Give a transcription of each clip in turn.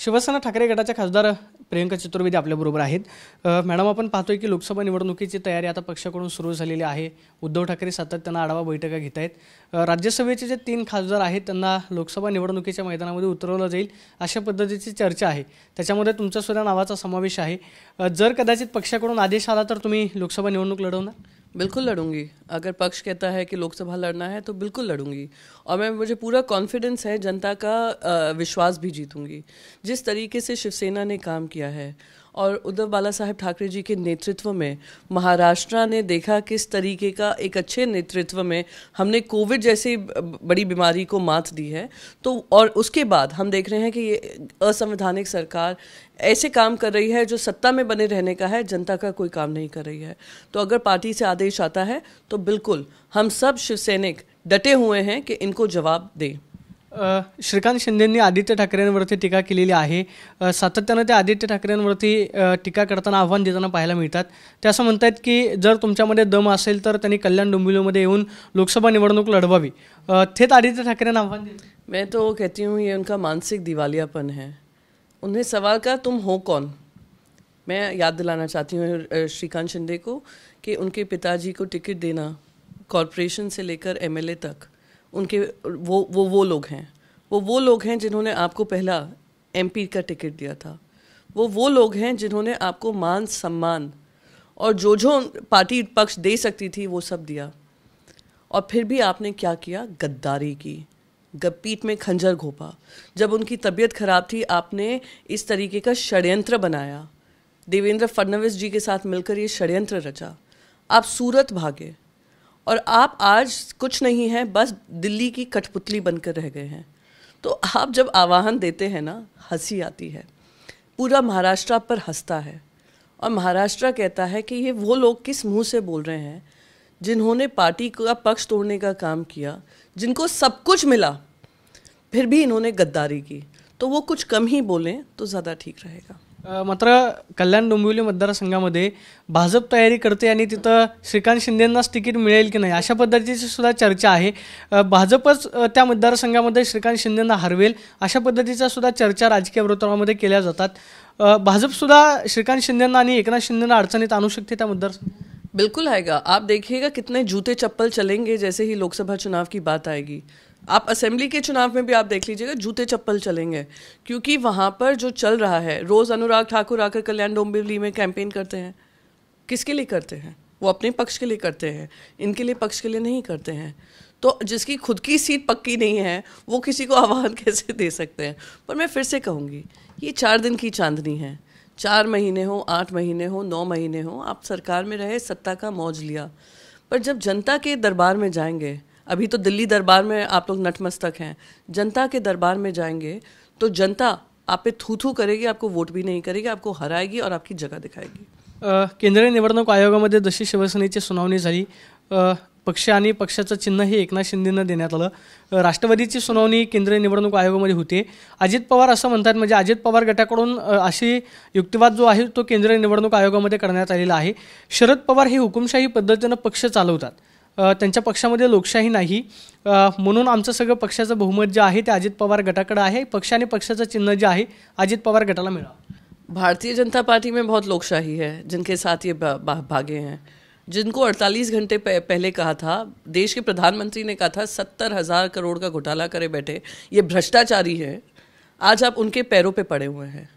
शिवसेना ठाकरे गटाच्या खासदार प्रियंका चतुर्वेदी आपल्याबरोबर आहेत। मॅडम, आपण पाहतोय की लोकसभा निवडणुकीची तयारी आता पक्षाकडून सुरू झालेली आहे। उद्धव ठाकरे सातत्याने आढावा बैठका घेत आहेत। राज्यसभेचे जे 3 खासदार आहेत त्यांना लोकसभा निवडणुकीच्या मैदानामध्ये उतरवलं जाईल अशा पद्धतीची चर्चा आहे। त्याच्यामध्ये तुमच्या सुद्धा नावाचा समावेश आहे। जर कदाचित पक्षाकडून आदेश आला तर तुम्ही लोकसभा निवडणूक लढवणार? बिल्कुल लड़ूंगी। अगर पक्ष कहता है कि लोकसभा लड़ना है तो बिल्कुल लड़ूंगी और मुझे पूरा कॉन्फिडेंस है, जनता का विश्वास भी जीतूंगी। जिस तरीके से शिवसेना ने काम किया है और उद्धव बाला साहेब ठाकरे जी के नेतृत्व में महाराष्ट्र ने देखा किस तरीके का एक अच्छे नेतृत्व में हमने कोविड जैसी बड़ी बीमारी को मात दी है, तो और उसके बाद हम देख रहे हैं कि ये असंवैधानिक सरकार ऐसे काम कर रही है जो सत्ता में बने रहने का है, जनता का कोई काम नहीं कर रही है। तो अगर पार्टी से आदेश आता है तो बिल्कुल हम सब शिवसैनिक डटे हुए हैं कि इनको जवाब दें। श्रीकांत शिंदेंनी आदित्य ठाकरेंवरती टीका केलेली आहे। सातत्याने ते आदित्य ठाकरेंवरती टीका करताना आव्हान देताना पाहायला मिळतात। ते असं म्हणतात की जर तुमच्यामध्ये दम असेल तर त्यांनी कल्याण डोंबिवलीमध्ये येऊन लोकसभा निवडणूक लढवावी। थेट आदित्य ठाकरेंना आव्हान देतात। मैं तो कहती हूँ ये उनका मानसिक दिवालियापन है। उन्हें सवाल का तुम हो कौन। मैं याद दिलाना चाहती हूँ श्रीकांत शिंदे को कि उनके पिताजी को टिकट देना कॉरपोरेशन से लेकर एमएलए तक उनके वो लोग हैं। वो लोग हैं जिन्होंने आपको पहला एमपी का टिकट दिया था। वो लोग हैं जिन्होंने आपको मान सम्मान और जो पार्टी पक्ष दे सकती थी वो सब दिया। और फिर भी आपने क्या किया? गद्दारी की, पीठ में खंजर घोंपा। जब उनकी तबीयत खराब थी आपने इस तरीके का षड्यंत्र बनाया। देवेंद्र फडणवीस जी के साथ मिलकर ये षड्यंत्र रचा। आप सूरत भागे और आप आज कुछ नहीं है, बस दिल्ली की कठपुतली बनकर रह गए हैं। तो आप जब आह्वान देते हैं ना, हंसी आती है। पूरा महाराष्ट्र आप पर हंसता है और महाराष्ट्र कहता है कि ये वो लोग किस मुंह से बोल रहे हैं जिन्होंने पार्टी का पक्ष तोड़ने का काम किया, जिनको सब कुछ मिला फिर भी इन्होंने गद्दारी की। तो वो कुछ कम ही बोलें तो ज़्यादा ठीक रहेगा। मात्र कल्याण डोंबिवली मतदारसंघामध्ये भाजप तयारी करते आणि तिथं श्रीकांत शिंदेंनाच तिकीट मिळेल की नाही अशा पद्धतीची सुद्धा चर्चा आहे। भाजपच त्या मतदारसंघामध्ये श्रीकांत शिंदेंना हरवेल अशा पद्धतीच्या सुद्धा चर्चा राजकीय वर्तुळामध्ये केल्या जातात। भाजप सुद्धा श्रीकांत शिंदेंना आणि एकनाथ शिंदेंना अडचणीत आणू शकते त्या मतदारसंघात? बिल्कुल आएगा। आप देखिएगा कितने जूते चप्पल चलेंगे जैसे ही लोकसभा चुनाव की बात आएगी। आप असेंबली के चुनाव में भी आप देख लीजिएगा, जूते चप्पल चलेंगे, क्योंकि वहाँ पर जो चल रहा है, रोज़ अनुराग ठाकुर आकर कल्याण डोंबिवली में कैंपेन करते हैं। किसके लिए करते हैं? वो अपने पक्ष के लिए करते हैं, इनके लिए पक्ष के लिए नहीं करते हैं। तो जिसकी खुद की सीट पक्की नहीं है वो किसी को आह्वान कैसे दे सकते हैं? पर मैं फिर से कहूँगी, ये 4 दिन की चांदनी है। 4 महीने हो, 8 महीने हो, 9 महीने हो, आप सरकार में रहे, सत्ता का मौज लिया, पर जब जनता के दरबार में जाएंगे, अभी तो दिल्ली दरबार में आप लोग नतमस्तक हैं, जनता के दरबार में जाएंगे तो जनता आप पे थू थू करेगी, आपको वोट भी नहीं करेगी, आपको हराएगी और आपकी जगह दिखाएगी। केंद्रीय निवडणूक आयोगामध्ये जशी शिवसेनेची सुनावणी झाली, पक्ष आणि पक्षाचं चिन्ह हे एकनाथ शिंदेंना देण्यात आलं। राष्ट्रवादीची सुनावणी केंद्रीय निवडणूक आयोगामध्ये होते। अजित पवार असं म्हणतात, म्हणजे अजित पवार गटाकडून अशी युक्तिवाद जो आहे तो केंद्रीय निवडणूक आयोगामध्ये करण्यात आलेला आहे। शरद पवार हे हुकुमशाही पद्धतीने पक्ष चालवतात, त्यांच्या पक्षामध्ये लोकशाही नाही, म्हणून आमचं सगळं पक्षाचं बहुमत जे आहे ते अजित पवार गटाकडे आहे। पक्ष आणि पक्षाचं चिन्ह जे आहे अजित पवार गटाला मिळालं। भारतीय जनता पार्टी में बहुत लोकशाही है, जिनके साथ ये भागे हैं, जिनको 48 घंटे पहले कहा था, देश के प्रधानमंत्री ने कहा था 70,000 करोड़ का घोटाला करे बैठे, ये भ्रष्टाचारी है। आज आप उनके पैरों पे पड़े हुए हैं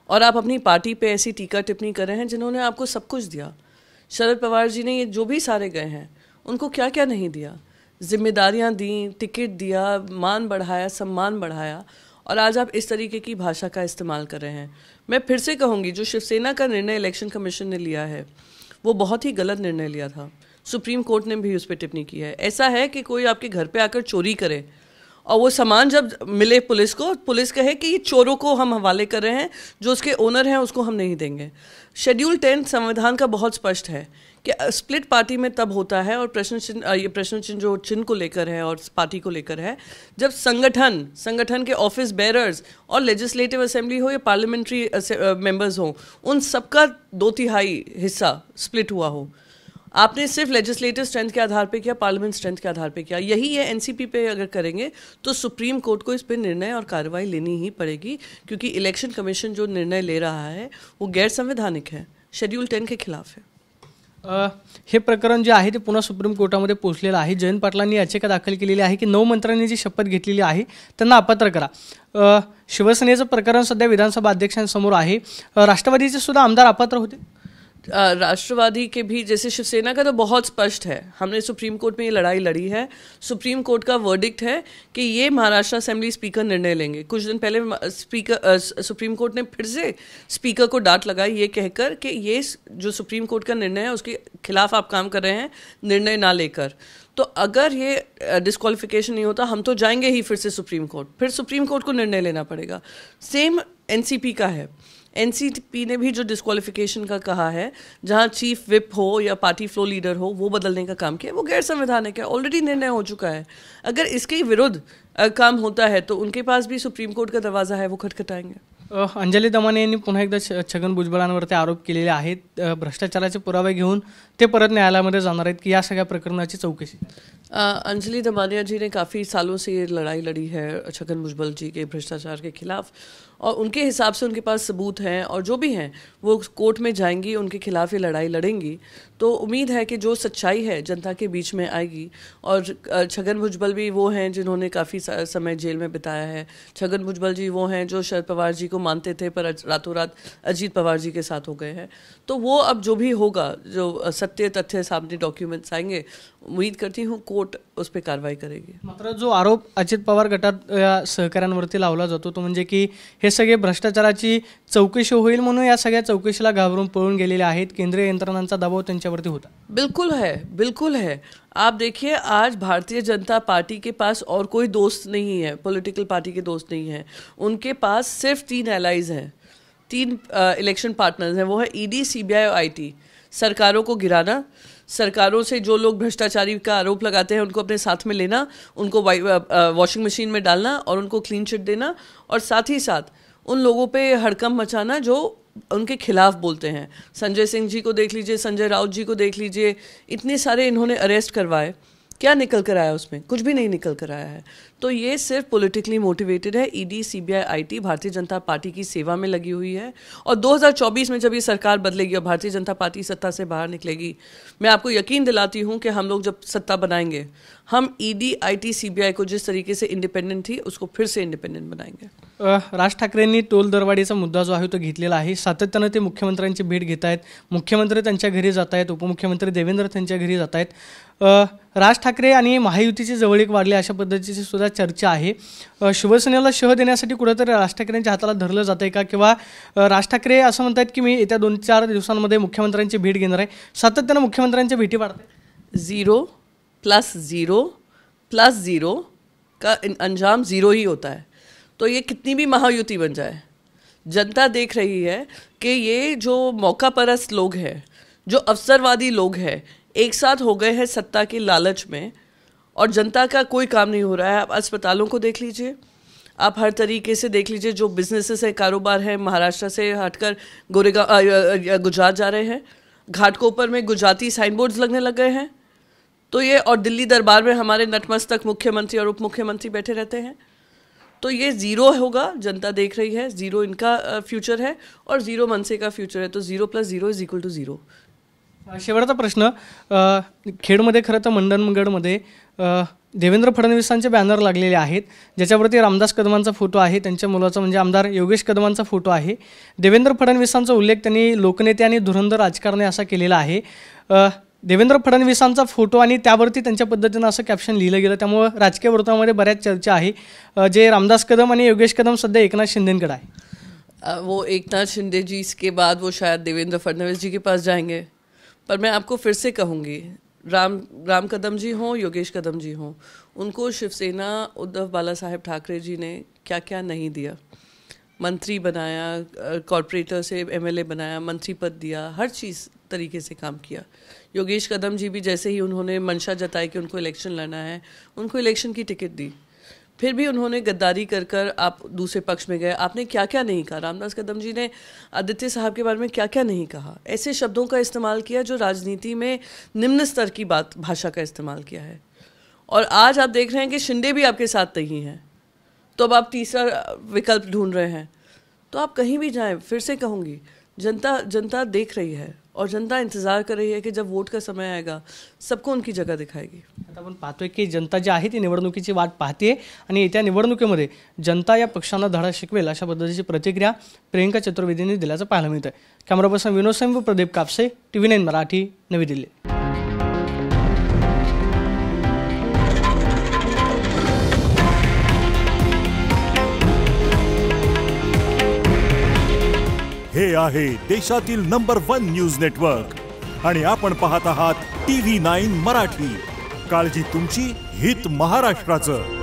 और आप अपनी पार्टी पे ऐसी टीका टिप्पणी कर रहे हैं जिन्होंने आपको सब कुछ दिया। शरद पवार जी ने ये जो भी सारे गए हैं उनको क्या क्या नहीं दिया, जिम्मेदारियां दी, टिकट दिया, मान बढ़ाया, सम्मान बढ़ाया, और आज आप इस तरीके की भाषा का इस्तेमाल कर रहे हैं। मैं फिर से कहूँगी, जो शिवसेना का निर्णय इलेक्शन कमीशन ने लिया है वो बहुत ही गलत निर्णय लिया था। सुप्रीम कोर्ट ने भी उस पर टिप्पणी की है। ऐसा है कि कोई आपके घर पे आकर चोरी करे और वो सामान जब मिले पुलिस को, पुलिस कहे कि ये चोरों को हम हवाले कर रहे हैं, जो उसके ओनर हैं उसको हम नहीं देंगे। शेड्यूल 10 संविधान का बहुत स्पष्ट है कि स्प्लिट पार्टी में तब होता है, और ये प्रश्न चिन्ह जो चिन्ह को लेकर है और पार्टी को लेकर है, जब संगठन के ऑफिस बेरर्स और लेजिस्लेटिव असेंबली हो या पार्लियामेंट्री मेंबर्स हो, उन सबका 2/3 हिस्सा स्प्लिट हुआ हो। आपने सिर्फ लेजिस्लेटिव स्ट्रेंथ के आधार पे किया, पार्लियामेंट स्ट्रेंथ के आधार पे किया। यही है एनसीपी पे अगर करेंगे तो सुप्रीम कोर्ट को इस पे निर्णय और कार्रवाई लेनी ही पड़ेगी, क्योंकि इलेक्शन कमीशन जो निर्णय ले रहा है वो गैर संवैधानिक है, शेड्यूल 10 के खिलाफ है। हे प्रकरण जे आहे ते पुन्हा सुप्रीम कोर्टामध्ये पोहोचलेलं आहे. जयंत पाटलांनी याचिका दाखल केलेली आहे की 9 मंत्र्यांनी जी शपथ घेतलेली आहे त्यांना अपात्र करा. शिवसेनेचं प्रकरण सध्या विधानसभा अध्यक्षांसमोर आहे. राष्ट्रवादीचे सुद्धा आमदार अपात्र होते. राष्ट्रवादी के भी, जैसे शिवसेना का तो बहुत स्पष्ट है, हमने सुप्रीम कोर्ट में ये लड़ाई लड़ी है। सुप्रीम कोर्ट का वर्डिक्ट है कि ये महाराष्ट्र असेंबली स्पीकर निर्णय लेंगे। कुछ दिन पहले सुप्रीम कोर्ट ने फिर से स्पीकर को डांट लगाई ये कहकर कि ये जो सुप्रीम कोर्ट का निर्णय है उसके खिलाफ आप काम कर रहे हैं निर्णय ना लेकर। तो अगर ये डिस्क्वालिफिकेशन नहीं होता हम तो जाएंगे ही फिर से सुप्रीम कोर्ट, फिर सुप्रीम कोर्ट को निर्णय लेना पड़ेगा। सेम एनसीपी का है। एनसीपी ने भी जो डिस्क्वालिफिकेशन का कहा है, जहां चीफ विप हो या पार्टी फ्लो लीडर हो वो बदलने का काम किया, वो गैर संवैधानिक है, ऑलरेडी निर्णय हो चुका है। अगर इसके विरुद्ध काम होता है तो उनके पास भी सुप्रीम कोर्ट का दरवाजा है, वो खटखटाएंगे। अंजली दमाने यांनी पुन्हा एकदा छगन भुजबळांवरती आरोप केलेले आहेत. भ्रष्टाचाराचे पुरावे घेऊन ते परत न्यायालयामध्ये जाणार आहेत की या सगळ्या प्रकरणाची चौकशी. अंजलि दमानिया जी ने काफ़ी सालों से ये लड़ाई लड़ी है छगन भुजबल जी के भ्रष्टाचार के खिलाफ, और उनके हिसाब से उनके पास सबूत हैं और जो भी हैं वो कोर्ट में जाएंगी, उनके खिलाफ ये लड़ाई लड़ेंगी। तो उम्मीद है कि जो सच्चाई है जनता के बीच में आएगी। और छगन भुजबल भी वो हैं जिन्होंने काफ़ी समय जेल में बिताया है। छगन भुजबल जी वो हैं जो शरद पवार जी को मानते थे पर रातों रात अजीत पवार जी के साथ हो गए हैं। तो वो अब जो भी होगा, जो सत्य तथ्य सामने डॉक्यूमेंट्स आएंगे, उम्मीद करती हूँ कोर्ट उस पर कार्रवाई करेगी। मात्र जो आरोप अजित पवार गटात सहकाऱ्यांवरती लावला जातो तो म्हणजे की हे सगळे भ्रष्टाचाराची चौकशी होईल म्हणून या सगळ्या चौकशीला घाबरून पळून गेलेले आहेत. केंद्रीय यंत्रणांचा दबाव त्यांच्यावरती होता. बिल्कुल है, बिल्कुल है। आप देखिए आज भारतीय जनता पार्टी के पास और कोई दोस्त नहीं है, पॉलिटिकल पार्टी के दोस्त नहीं है। उनके पास सिर्फ 3 एलाइज हैं, 3 इलेक्शन पार्टनर्स हैं, वो है ईडी, सीबीआई और आईटी। सरकारों को गिराना, सरकारों से जो लोग भ्रष्टाचारी का आरोप लगाते हैं उनको अपने साथ में लेना, उनको वॉशिंग मशीन में डालना और उनको क्लीन चिट देना, और साथ ही साथ उन लोगों पे हड़कंप मचाना जो उनके खिलाफ बोलते हैं। संजय सिंह जी को देख लीजिए, संजय राउत जी को देख लीजिए, इतने सारे इन्होंने अरेस्ट करवाए, क्या निकल कर आया उसमें? कुछ भी नहीं निकल कर आया है। तो ये सिर्फ पॉलिटिकली मोटिवेटेड है। ED, CBI, IT Bharatiya Janata party की सेवा में लगी हुई है। और 2024 में जब ये सरकार बदलेगी और भारतीय जनता पार्टी सत्ता से बाहर निकलेगी, मैं आपको यकीन दिलाती हूँ कि हम लोग जब सत्ता बनाएंगे, हम ईडी, आईटी, सीबीआई को जिस तरीके से इंडिपेंडेंट थी उसको फिर से इंडिपेंडेंट बनाएंगे। राज ठाकरेंनी टोल दरवाढीचा मुद्दा जो आहे तो घेतलेला आहे. सातत्यानं ते मुख्यमंत्र्यांची भेट घेत आहेत, मुख्यमंत्री त्यांच्या घरी जात आहेत, उपमुख्यमंत्री देवेंद्र त्यांच्या घरी जात आहेत. राज ठाकरे आणि महायुतीची जवळीक वाढली अशा पद्धतीची सुद्धा चर्चा आहे. शिवसेनेला शह देण्यासाठी कुठेतरी राज ठाकरेंच्या हाताला धरलं जात आहे का, किंवा राज ठाकरे असं म्हणतात की मी येत्या 2-4 दिवसांमध्ये मुख्यमंत्र्यांची भेट घेणार आहे. सातत्यानं मुख्यमंत्र्यांच्या भेटी वाढत आहेत. 0 + 0 + 0 का अंजाम 0 ही होता है। तो ये कितनी भी महायुति बन जाए, जनता देख रही है कि ये जो मौका परस्त लोग हैं, जो अवसरवादी लोग हैं, एक साथ हो गए हैं सत्ता के लालच में, और जनता का कोई काम नहीं हो रहा है। आप अस्पतालों को देख लीजिए, आप हर तरीके से देख लीजिए, जो बिजनेसेस है, कारोबार है, महाराष्ट्र से हटकर गुजरात जा रहे हैं, घाटकोपर में गुजराती साइन बोर्ड्स लगने लग गए हैं। तो ये, और दिल्ली दरबार में हमारे नतमस्तक मुख्यमंत्री और उप मुख्यमंत्री बैठे रहते हैं। तो ये 0 होगा, जनता देख रही है, 0 इनका फ्यूचर है और 0 मनसे का फ्यूचर है। तो 0 + 0 = 0। शेवटचा प्रश्न, खेडमध्ये खरं तर मंडणगडमध्ये देवेंद्र फडणवीसांचे बॅनर लागलेले आहेत, ज्याच्यावरती रामदास कदमांचा फोटो आहे, त्यांच्या मुलाचा म्हणजे आमदार योगेश कदमांचा फोटो आहे. देवेंद्र फडणवीसांचा उल्लेख त्यांनी लोकनेते आणि धुरंधर राजकारणी असा केलेला आहे. देवेंद्र फडणवीसांचा फोटो आणि त्यावरती त्यांच्या पद्धतीनं असं कॅप्शन लिहिलं गेलं, त्यामुळे राजकीय वर्तुळामध्ये बऱ्याच चर्चा आहे. जे रामदास कदम आणि योगेश कदम सध्या एकनाथ शिंदेकडे आहे. वो एकनाथ शिंदे जी के बाद वो शायद देवेंद्र फडणवीस जी के पास जाएंगे। पर मैं आपको फिर से कहूँगी, राम कदम जी हों, योगेश कदम जी हों, उनको शिवसेना उद्धव बाला साहेब ठाकरे जी ने क्या क्या नहीं दिया। मंत्री बनाया, कॉरपोरेटर से एमएलए बनाया, मंत्री पद दिया, हर चीज़ तरीके से काम किया। योगेश कदम जी भी जैसे ही उन्होंने मंशा जताई कि उनको इलेक्शन लड़ना है, उनको इलेक्शन की टिकट दी। फिर भी उन्होंने गद्दारी कर कर आप दूसरे पक्ष में गए। आपने क्या क्या नहीं कहा, रामदास कदम जी ने आदित्य साहब के बारे में क्या क्या नहीं कहा, ऐसे शब्दों का इस्तेमाल किया जो राजनीति में निम्न स्तर की भाषा का इस्तेमाल किया है। और आज आप देख रहे हैं कि शिंदे भी आपके साथ नहीं है, तो अब आप तीसरा विकल्प ढूंढ रहे हैं। तो आप कहीं भी जाएं, फिर से कहूँगी, जनता देख रही है और जनता इंतजार कर रही है की जब वोट का समय आएगा सबको उनकी जगह दिखाएगी। आता आपण पाहतोय की जनता जी आहे ती निवडणुकीची वाट पाहते आणि येत्या निवडणुकीमध्ये जनता या पक्षांना धडा शिकवेल अशा पद्धतीची प्रतिक्रिया प्रियंका चतुर्वेदींनी दिल्याचं पाहायला मिळतं। कॅमेरा पर्सन विनोद संघ, प्रदीप कापसे, TV9 मराठी, नवी दिल्ली। हे आहे देशातील नंबर 1 न्यूज नेटवर्क आणि आपण पाहत आहात TV9 मराठी। काळजी तुमची, हित महाराष्ट्राचं।